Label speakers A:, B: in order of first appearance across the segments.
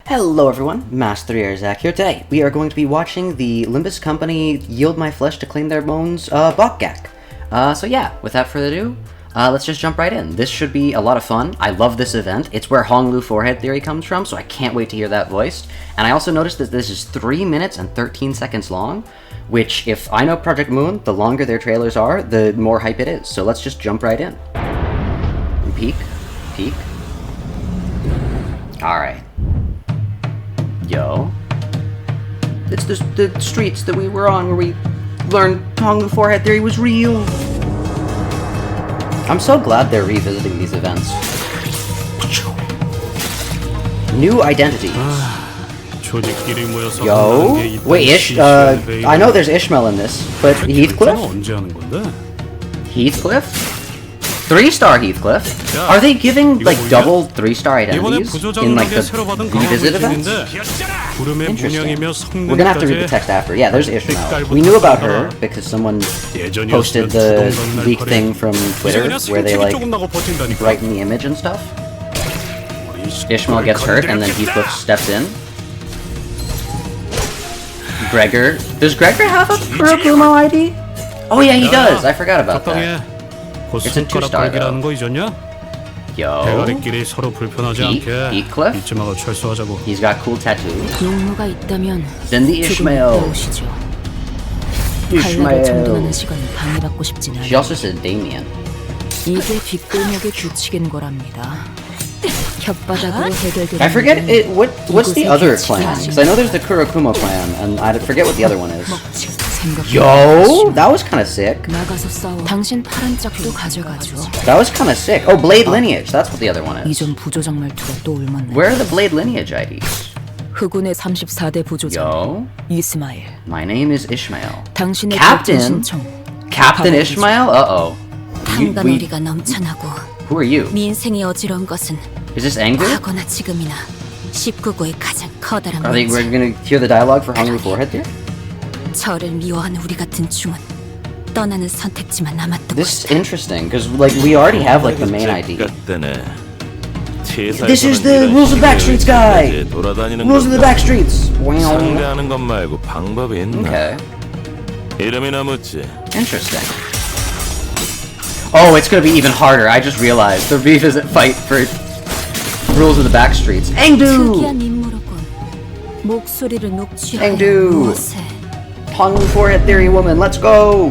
A: Hello everyone, Master Zach here. Today, we are going to be watching the Limbus Company Yield My Flesh to Claim Their Bones, BokGak. So yeah, without further ado, let's just jump right in. This should be a lot of fun. I love this event. It's where Honglu Forehead Theory comes from, so I can't wait to hear that voiced. And I also noticed that this is 3 minutes and 13 seconds long, which, if I know Project Moon, the longer their trailers are, the more hype it is. So let's just jump right in. Peek, peek. Alright. Yo. It's the streets that we were on where we learned Honglu Forehead Theory was real. I'm so glad they're revisiting these events. New identities. Yo. Wait, I know there's Ishmael in this, but Heathcliff? Heathcliff? 3-star Heathcliff? Are they giving, like, double 3-star identities in, like, the revisit events? Interesting. We're gonna have to read the text after. Yeah, there's Ishmael. We knew about her because someone posted the leak thing from Twitter where they, like, brighten the image and stuff. Ishmael gets hurt and then Heathcliff steps in. Gregor. Does Gregor have a Kurokuma ID? Oh yeah, he does! I forgot about that. It's a 2-star though. Yo. Heathcliff? He's got cool tattoos. Then the Ishmael. Ishmael. She also said Damien. I forget it. What's the other clan? Because I know there's the Kurokuma clan, and I forget what the other one is. Yo, that was kind of sick. That was kind of sick. Oh, Blade Lineage. That's what the other one is. Where are the Blade Lineage IDs? Yo. My name is Ishmael. Captain? Captain Ishmael? Uh-oh. Who are you? Is this anger? Are we're gonna hear the dialogue for Honglu Forehead here? This is interesting, because like we already have like the main ID. This is the Rules of Backstreets guy! Rules of the Backstreets! Wow. Okay. Interesting. Oh, it's gonna be even harder, I just realized. The revisit fight for Rules of the Backstreets. Engdu! Engdu! Honglu Forehead Theory woman, let's go!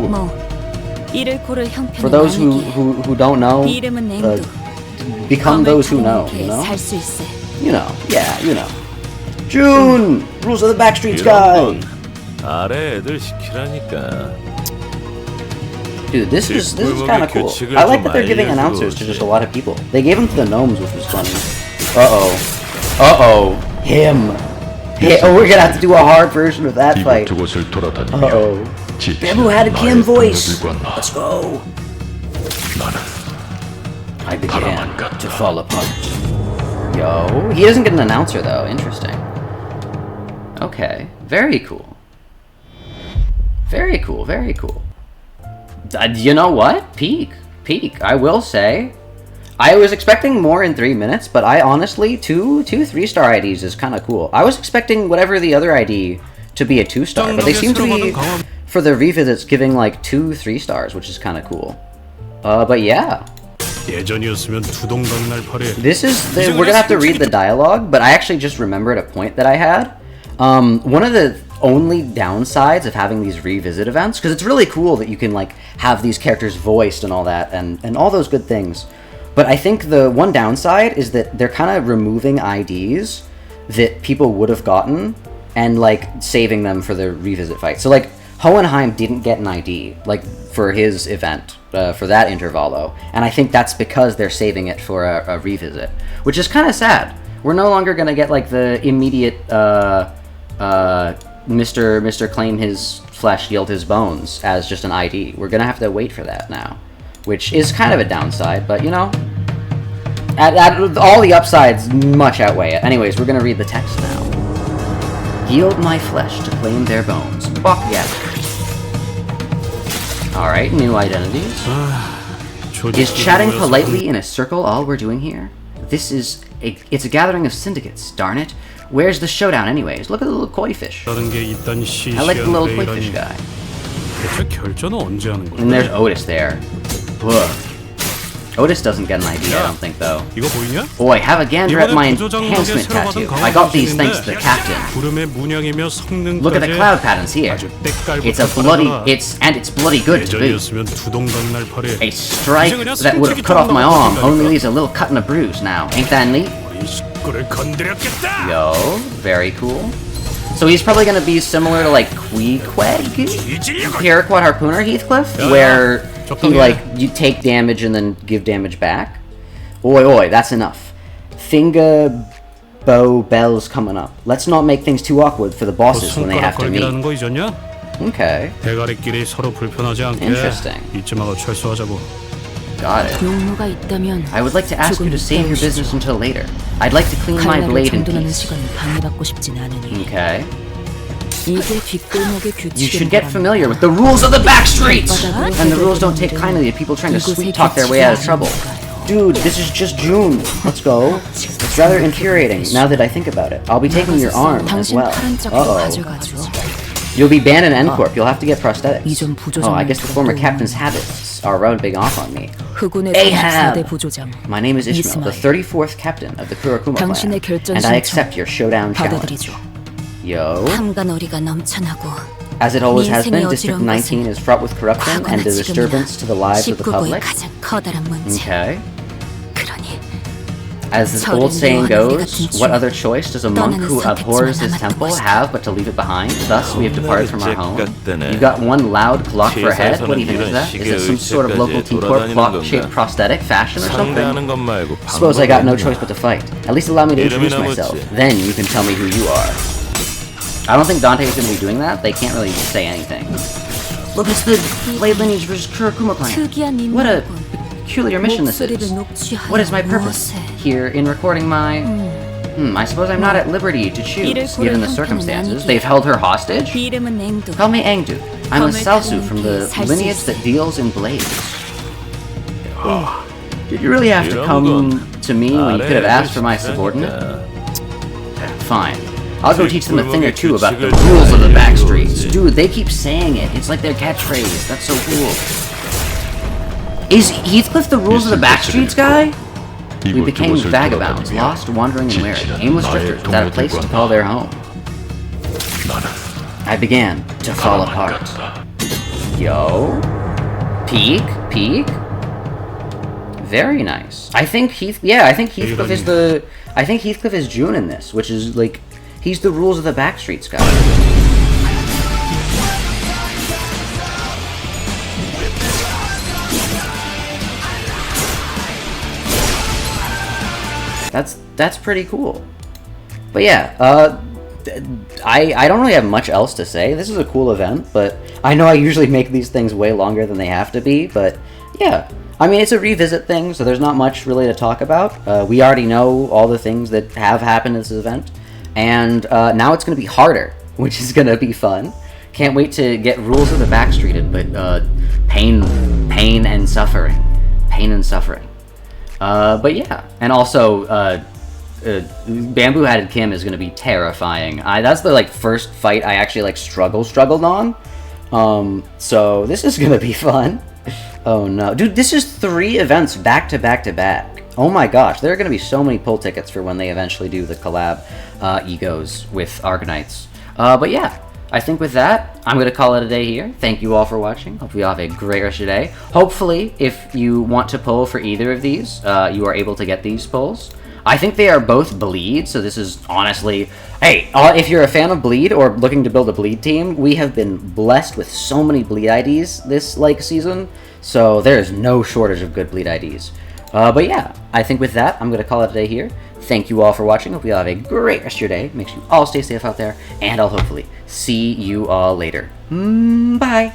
A: For those who don't know, become those who know, you know? You know, yeah, you know. June! Rules of the Backstreets guy! Dude, this is kind of cool. I like that they're giving announcers to just a lot of people. They gave them to the gnomes, which was funny. Uh-oh. Uh-oh. Him. Oh, we're gonna have to do a hard version of that fight. Uh-oh. Bebu had a Kim voice. Let's go. I began to fall apart. Yo. He doesn't get an announcer, though. Interesting. Okay. Very cool. Very cool, very cool. You know what? Peak. I will say. I was expecting more in 3 minutes, but I honestly, two 3-star IDs is kind of cool. I was expecting whatever the other ID to be a 2-star, but they seem to be, for the revisits, giving like 2 3-stars, which is kind of cool. But yeah. This is, we're gonna have to read the dialogue, but I actually just remembered a point that I had. One of the only downsides of having these revisit events, because it's really cool that you can like have these characters voiced and all that, and all those good things. But I think the one downside is that they're kind of removing IDs that people would have gotten and like saving them for the revisit fight. So like Hohenheim didn't get an ID like for his event, for that Intervalo, and I think that's because they're saving it for a revisit, which is kind of sad. We're no longer gonna get like the immediate Mr. Claim His Flesh, Yield His Bones as just an ID. We're gonna have to wait for that now, which is kind of a downside, but you know, all the upsides much outweigh it. Anyways, we're gonna read the text now. Yield my flesh to claim their bones. BokGak. Alright, new identities. Is chatting politely in a circle all we're doing here? It's a gathering of syndicates, darn it. Where's the showdown anyways? Look at the little koi fish. I like the little koi fish guy. And there's Otis there. Ugh. Otis doesn't get an idea, I don't think, though. Boy, have a gander at my enhancement tattoo. I got these thanks to the captain. Look at the cloud patterns here. It's bloody good to boot. A strike that would have cut off my arm only leaves a little cut and a bruise now. Ain't that neat? Yo, very cool. So he's probably gonna be similar to like Paraquat Harpooner Heathcliff, where he you take damage and then give damage back. Oi, that's enough. Finger bow bells coming up. Let's not make things too awkward for the bosses when they have to meet. Okay. Interesting. Got it. I would like to ask you to save your business until later. I'd like to clean my blade in peace. Okay. You should get familiar with the rules of the Backstreets! And the rules don't take kindly to people trying to sweet-talk their way out of trouble. Dude, this is just June. Let's go. It's rather infuriating, now that I think about it. I'll be taking your arm as well. Uh-oh. You'll be banned in N-Corp. You'll have to get prosthetics. Oh, I guess the former captain's habits are rubbing off on me. Ahab! My name is Ishmael, the 34th captain of the Kurokuma clan, and I accept your showdown challenge. Yo. As it always has been, District 19 is fraught with corruption and a disturbance to the lives of the public. Okay. As this old saying goes, what other choice does a monk who abhors his temple have but to leave it behind? Thus, we have departed from our home. You got one loud clock for a head? What even is that? Is it some sort of local T-Corp clock-shaped prosthetic fashion or something? Suppose I got no choice but to fight. At least allow me to introduce myself. Then you can tell me who you are. I don't think Dante is going to be doing that. They can't really say anything. Look, it's the Blade Lineage versus Kurokuma clan. What a peculiar mission this is. What is my purpose here in recording my... I suppose I'm not at liberty to choose, given the circumstances. They've held her hostage? Call me Engdu. I'm a Salsu from the lineage that deals in blades. Did you really have to come to me when you could have asked for my subordinate? Fine. I'll go teach them a thing or two about the rules of the Backstreets. Dude, they keep saying it. It's like their catchphrase. That's so cool. Is Heathcliff the rules of the Backstreets guy? We became vagabonds, lost, wandering, and weary, aimless drifters without a place to call their home. I began to fall apart. Yo. Peak? Very nice. I think Heathcliff is June in this, which is like, he's the rules of the Backstreets guy. That's pretty cool. But yeah, I don't really have much else to say. This is a cool event, but I know I usually make these things way longer than they have to be, but yeah. I mean, it's a revisit thing, so there's not much really to talk about. We already know all the things that have happened in this event, and now it's going to be harder, which is going to be fun. Can't wait to get rules of the Backstreeted, but pain and suffering. But yeah, and also Bamboo-Hatted Kim is going to be terrifying. That's the first fight I actually struggled on. So this is going to be fun. Oh no, dude, this is 3 events back to back to back. Oh my gosh, there are going to be so many pull tickets for when they eventually do the collab egos with Argonauts. But yeah, I think with that, I'm going to call it a day here. Thank you all for watching. Hope you all have a great rest of your day. Hopefully, if you want to pull for either of these, you are able to get these pulls. I think they are both bleed, so this is honestly... Hey, if you're a fan of bleed or looking to build a bleed team, we have been blessed with so many bleed IDs this season, so there is no shortage of good bleed IDs. But yeah, I think with that, I'm going to call it a day here. Thank you all for watching. Hope you all have a great rest of your day. Make sure you all stay safe out there, and I'll hopefully see you all later. Bye!